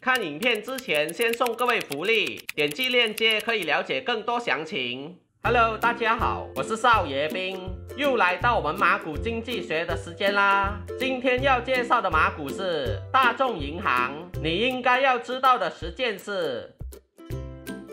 看影片之前先送各位福利，点击链接可以了解更多详情。Hello， 大家好，我是少爷兵，又来到我们马股经济学的时间啦。今天要介绍的马股是大众银行，你应该要知道的10件事。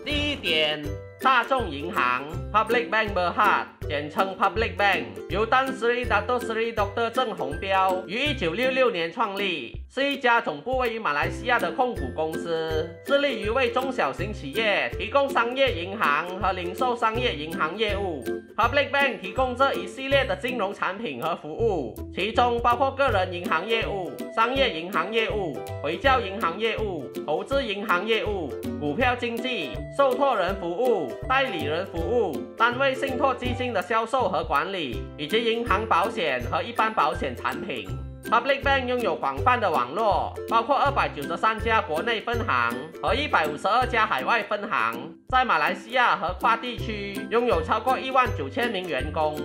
第一点，大众银行 Public Bank Berhad， 简称 Public Bank， 由丹Sri Dato Sri Dr. 郑宏标于1966年创立，是一家总部位于马来西亚的控股公司，致力于为中小型企业提供商业银行和零售商业银行业务。Public Bank 提供这一系列的金融产品和服务，其中包括个人银行业务、商业银行业务、回教银行业务、投资银行业务、股票经纪、受托人服务、代理人服务、单位信托基金的销售和管理，以及银行保险和一般保险产品。Public Bank 拥有广泛的网络，包括293家国内分行和152家海外分行，在马来西亚和跨地区拥有超过19000名员工。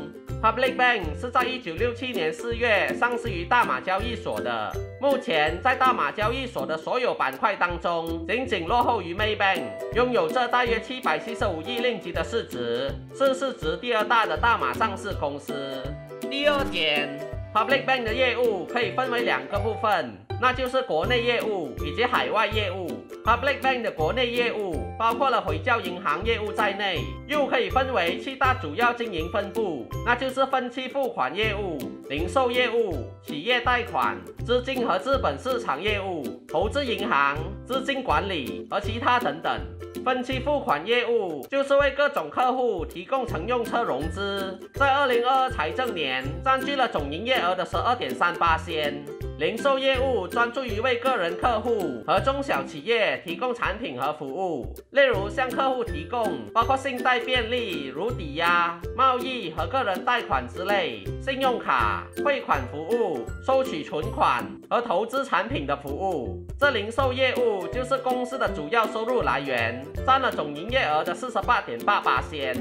Public Bank 是在1967年4月上市于大马交易所的，目前在大马交易所的所有板块当中，仅仅落后于 Maybank， 拥有着大约775亿令吉的市值，是市值第2大的大马上市公司。第二点，Public Bank 的业务可以分为2个部分，那就是国内业务以及海外业务。Public Bank 的国内业务包括了回教银行业务在内，又可以分为7大主要经营分部，那就是分期付款业务、零售业务、企业贷款、资金和资本市场业务、投资银行、资金管理和其他等等。分期付款业务就是为各种客户提供乘用车融资，在2022财政年占据了总营业额的12.3%。零售业务专注于为个人客户和中小企业提供产品和服务，例如向客户提供包括信贷便利，如抵押、贸易和个人贷款之类，信用卡、汇款服务、收取存款和投资产品的服务。这零售业务就是公司的主要收入来源，占了总营业额的48.8%。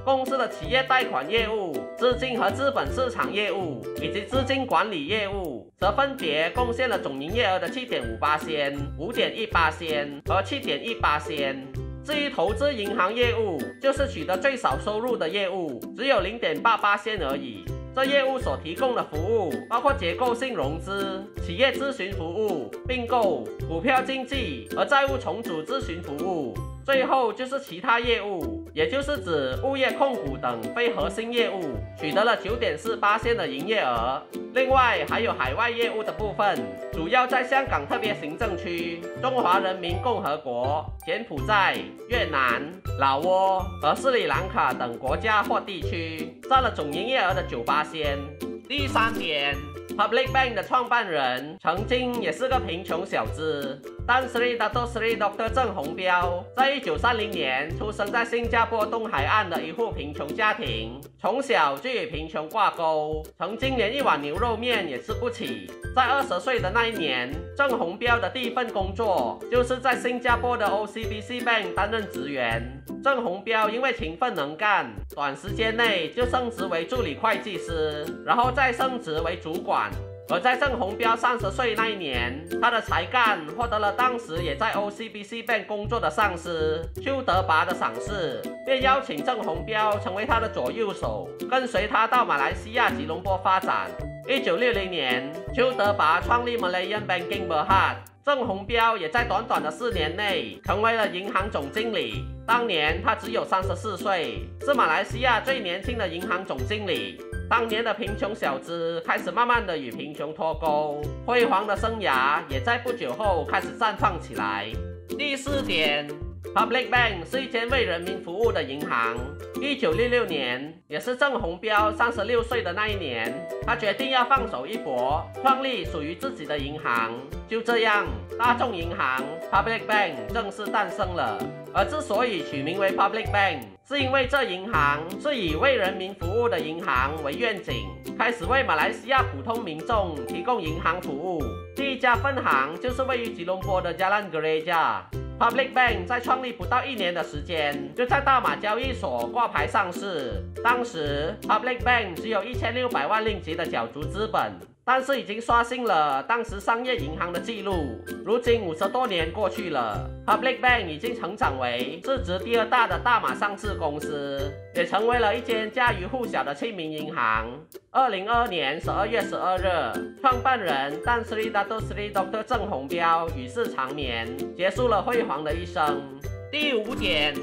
公司的企业贷款业务、资金和资本市场业务以及资金管理业务，则分别贡献了总营业额的7.5%、5.1%和7.1%。至于投资银行业务，就是取得最少收入的业务，只有0.8%而已。这业务所提供的服务包括结构性融资、企业咨询服务、并购、股票经纪和债务重组咨询服务。最后就是其他业务，也就是指物业控股等非核心业务，取得了9.4%的营业额。另外还有海外业务的部分，主要在香港特别行政区、中华人民共和国、柬埔寨、越南、老挝和斯里兰卡等国家或地区，占了总营业额的9%。第三点，Public Bank 的创办人曾经也是个贫穷小子。丹Sri Dato Sri Dr. 郑宏标在1930年出生在新加坡东海岸的一户贫穷家庭，从小就与贫穷挂钩，曾经连一碗牛肉面也吃不起。在20岁的那一年，郑宏标的第一份工作就是在新加坡的 OCBC Bank 担任职员。郑宏标因为勤奋能干，短时间内就升职为助理会计师，然后再升职为主管。而在郑宏标30岁那一年，他的才干获得了当时也在 OCBC Bank 工作的上司邱德拔的赏识，便邀请郑宏标成为他的左右手，跟随他到马来西亚吉隆坡发展。1960年，邱德拔创立 Malayan Banking Berhad， 郑宏标也在短短的4年内成为了银行总经理。当年他只有34岁，是马来西亚最年轻的银行总经理。当年的贫穷小子开始慢慢的与贫穷脱钩，辉煌的生涯也在不久后开始绽放起来。第4点，Public Bank 是一间为人民服务的银行。1966年，也是郑宏标36岁的那一年，他决定要放手一搏，创立属于自己的银行。就这样，大众银行 Public Bank 正式诞生了。而之所以取名为 Public Bank， 是因为这银行是以为人民服务的银行为愿景，开始为马来西亚普通民众提供银行服务。第一家分行就是位于吉隆坡的 Jalan Gereja。Public Bank 在创立不到1年的时间，就在大马交易所挂牌上市。当时 Public Bank 只有1600万令吉的缴足资本。但是已经刷新了当时商业银行的记录。如今50多年过去了 ，Public Bank 已经成长为市值第2大的大马上市公司，也成为了一间家喻户晓的亲民银行。2022年12月12日，创办人但Sri Dato Sri Dr. 郑宏标与世长眠，结束了辉煌的一生。第5点。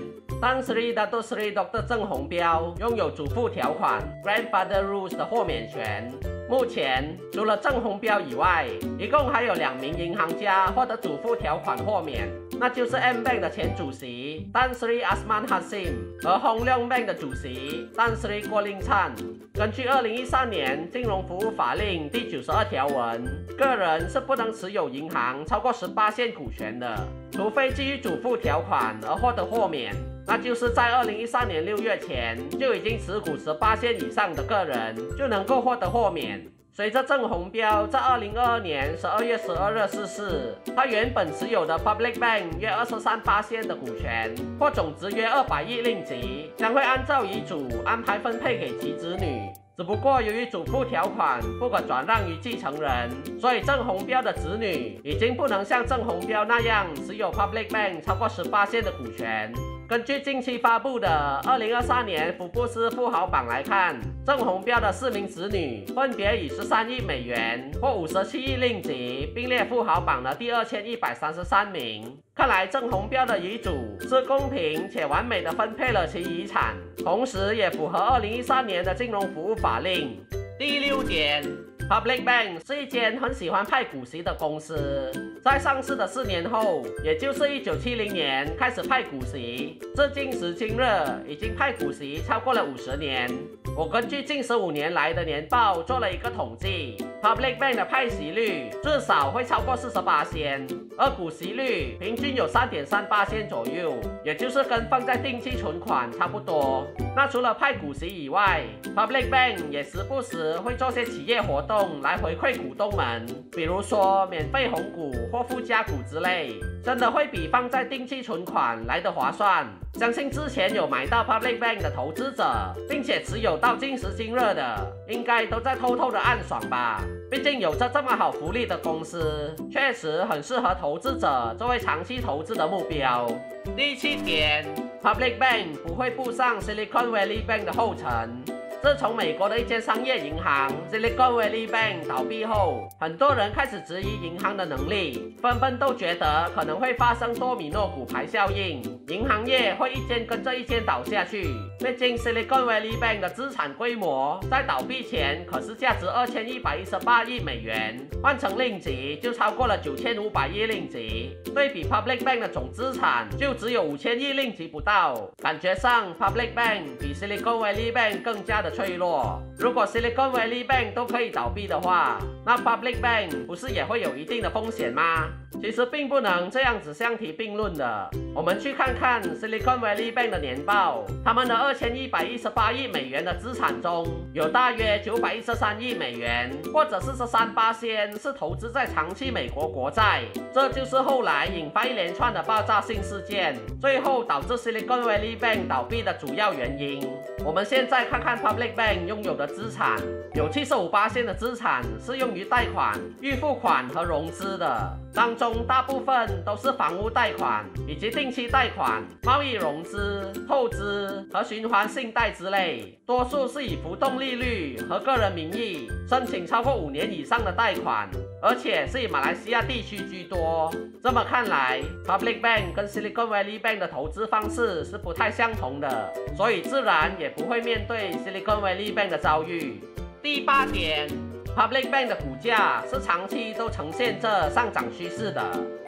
但Sri Dato Sri Dr. 郑宏标拥有祖父条款 （Grandfather Rules） 的豁免权。目前，除了郑宏标以外，一共还有2名银行家获得祖父条款豁免，那就是 M Bank 的前主席但Sri Asman Hasim 和 Hong Leong Bank 的主席但Sri郭令灿。根据2013年金融服务法令第92条文，个人是不能持有银行超过18%股权的，除非基于祖父条款而获得豁免。那就是在2013年6月前就已经持股18%以上的个人就能够获得豁免。随着郑宏标在2022年12月12日逝世，他原本持有的 Public Bank 约23%的股权，或总值约200亿令吉，将会按照遗嘱安排分配给其子女。只不过由于祖父条款不可转让于继承人，所以郑宏标的子女已经不能像郑宏标那样持有 Public Bank 超过18%的股权。根据近期发布的2023年福布斯富豪榜来看，郑宏标的4名子女分别以13亿美元或57亿令吉并列富豪榜的第2133名。看来郑宏标的遗嘱是公平且完美的分配了其遗产，同时也符合2013年的金融服务法令。第6点。Public Bank 是一间很喜欢派股息的公司，在上市的4年后，也就是1970年开始派股息，至今时今日已经派股息超过了50年。我根据近15年来的年报做了一个统计 ，Public Bank 的派息率至少会超过48%，而股息率平均有3.38%左右，也就是跟放在定期存款差不多。那除了派股息以外 ，Public Bank 也时不时会做些企业活动来回馈股东们，比如说免费红股或附加股之类，真的会比放在定期存款来得划算。相信之前有买到 Public Bank 的投资者，并且持有到今时今日的，应该都在偷偷的暗爽吧。毕竟有着这么好福利的公司，确实很适合投资者作为长期投资的目标。第7点 ，Public Bank 不会步上 Silicon Valley Bank 的后尘。自从美国的一间商业银行 Silicon Valley Bank 倒闭后，很多人开始质疑银行的能力，纷纷都觉得可能会发生多米诺骨牌效应，银行业会一间跟着一间倒下去。毕竟 Silicon Valley Bank 的资产规模在倒闭前可是价值2118亿美元，换成令吉就超过了9500亿令吉，对比 Public Bank 的总资产就只有5000亿令吉不到，感觉上 Public Bank 比 Silicon Valley Bank 更加的脆弱。如果 Silicon Valley Bank 都可以倒闭的话，那 Public Bank 不是也会有一定的风险吗？其实并不能这样子相提并论的。我们去看看 Silicon Valley Bank 的年报，他们的2118亿美元的资产中，有大约913亿美元，或者是13%是投资在长期美国国债。这就是后来引发一连串的爆炸性事件，最后导致 Silicon Valley Bank 倒闭的主要原因。我们现在看看 Public Bank 拥有的资产，有75%的资产是用于贷款、预付款和融资的，当中大部分都是房屋贷款以及定期贷款、贸易融资、透支和循环信贷之类，多数是以浮动利率和个人名义申请超过5年以上的贷款，而且是以马来西亚地区居多。这么看来 ，Public Bank 跟 Silicon Valley Bank 的投资方式是不太相同的，所以自然也不会面对 Silicon Valley Bank 的遭遇。第8点 ，Public Bank 的股价是长期都呈现着上涨趋势的。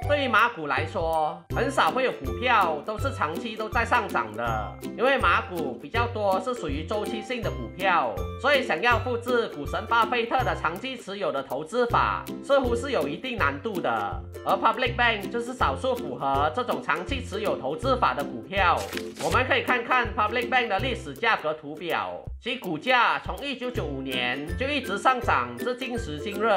对于马股来说，很少会有股票都是长期都在上涨的，因为马股比较多是属于周期性的股票，所以想要复制股神巴菲特的长期持有的投资法，似乎是有一定难度的。而 Public Bank 就是少数符合这种长期持有投资法的股票。我们可以看看 Public Bank 的历史价格图表，其股价从1995年就一直上涨至今时今日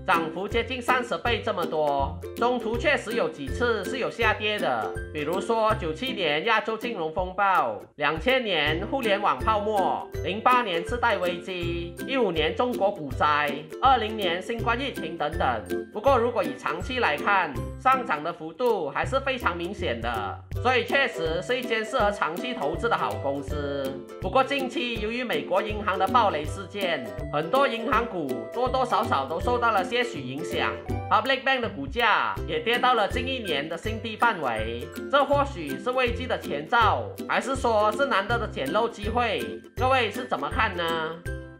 涨幅接近30倍这么多，中途确实有几次是有下跌的，比如说97年亚洲金融风暴、2000年互联网泡沫、08年次贷危机、15年中国股灾、20年新冠疫情等等。不过如果以长期来看，上涨的幅度还是非常明显的，所以确实是一间适合长期投资的好公司。不过近期由于美国银行的暴雷事件，很多银行股多多少少都受到了些许影响。Public Bank 的股价也跌到了近1年的新低范围，这或许是危机的前兆，还是说是难得的捡漏机会？各位是怎么看呢？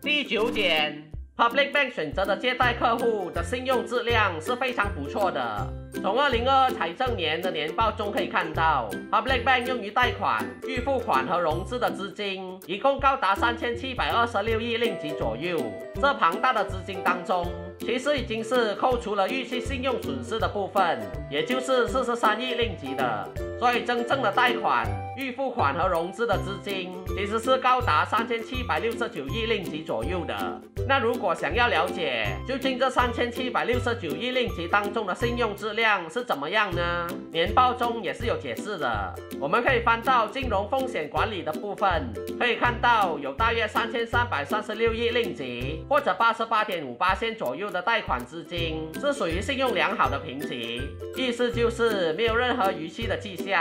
第9点。Public Bank 选择的借贷客户的信用质量是非常不错的。从2022财政年的年报中可以看到 ，Public Bank 用于贷款、预付款和融资的资金一共高达3726亿令吉左右。这庞大的资金当中，其实已经是扣除了预期信用损失的部分，也就是43亿令吉的。所以真正的贷款、预付款和融资的资金其实是高达3769亿令吉左右的。那如果想要了解究竟这3769亿令吉当中的信用质量是怎么样呢？年报中也是有解释的。我们可以翻到金融风险管理的部分，可以看到有大约3336亿令吉，或者88.5% 左右的贷款资金是属于信用良好的评级，意思就是没有任何逾期的迹象。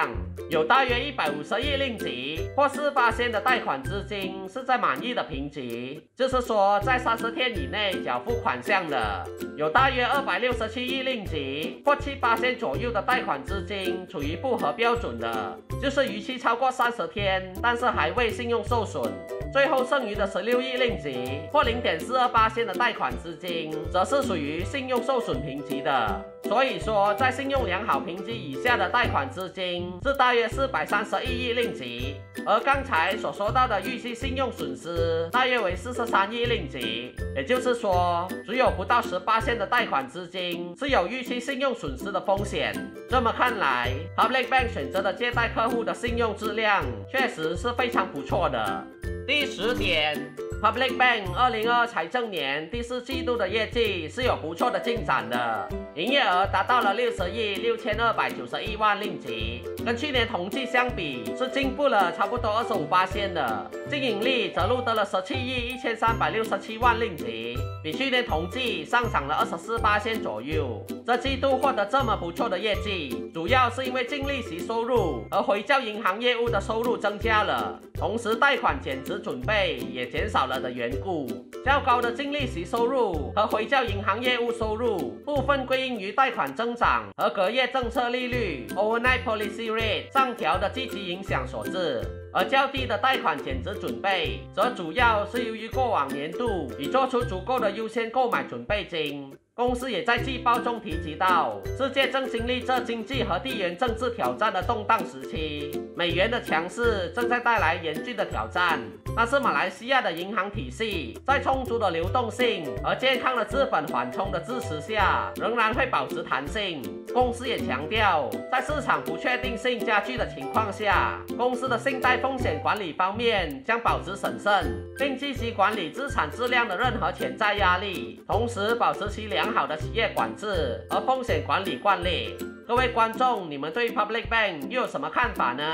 有大约150亿令吉，或4% 的贷款资金是在满意的评级，就是说在30天以内缴付款项的。有大约267亿令吉，或7% 左右的贷款资金处于不合标准的，就是逾期超过30天，但是还未信用受损。最后剩余的16亿令吉，或0.42% 的贷款资金，则是属于信用受损评级的。所以说，在信用良好评级以下的贷款资金是大约431亿令吉，而刚才所说到的预期信用损失大约为43亿令吉，也就是说，只有不到10% 的贷款资金是有预期信用损失的风险。这么看来 ，Public Bank 选择的借贷客户的信用质量确实是非常不错的。第10点。Public Bank 2022财政年第4季度的业绩是有不错的进展的，营业额达到了60亿6291万令吉，跟去年同期相比是进步了差不多25% 的，净盈利则录得了17亿1367万令吉，比去年同期上涨了24% 左右。这季度获得这么不错的业绩，主要是因为净利息收入和回缴银行业务的收入增加了，同时贷款减值准备也减少了的缘故。较高的净利息收入和回缴银行业务收入部分归因于贷款增长和隔夜政策利率 overnight policy rate 上调的积极影响所致，而较低的贷款减值准备则主要是由于过往年度已做出足够的优先购买准备金。公司也在季报中提及到，世界正经历着经济和地缘政治挑战的动荡时期，美元的强势正在带来严峻的挑战。但是马来西亚的银行体系在充足的流动性和健康的资本缓冲的支持下，仍然会保持弹性。公司也强调，在市场不确定性加剧的情况下，公司的信贷风险管理方面将保持审慎，并积极管理资产质量的任何潜在压力，同时保持其良好的企业管制和风险管理惯例。各位观众，你们对 Public Bank 又有什么看法呢？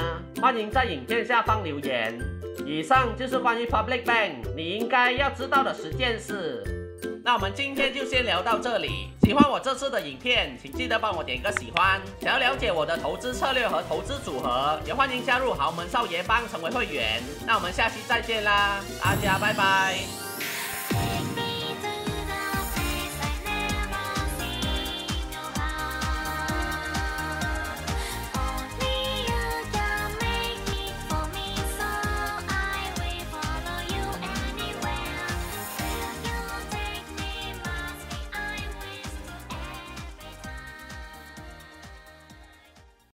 欢迎在影片下方留言。以上就是关于 Public Bank 你应该要知道的10件事。那我们今天就先聊到这里。喜欢我这次的影片，请记得帮我点个喜欢。想要了解我的投资策略和投资组合，也欢迎加入豪门少爷帮成为会员。那我们下期再见啦，大家拜拜。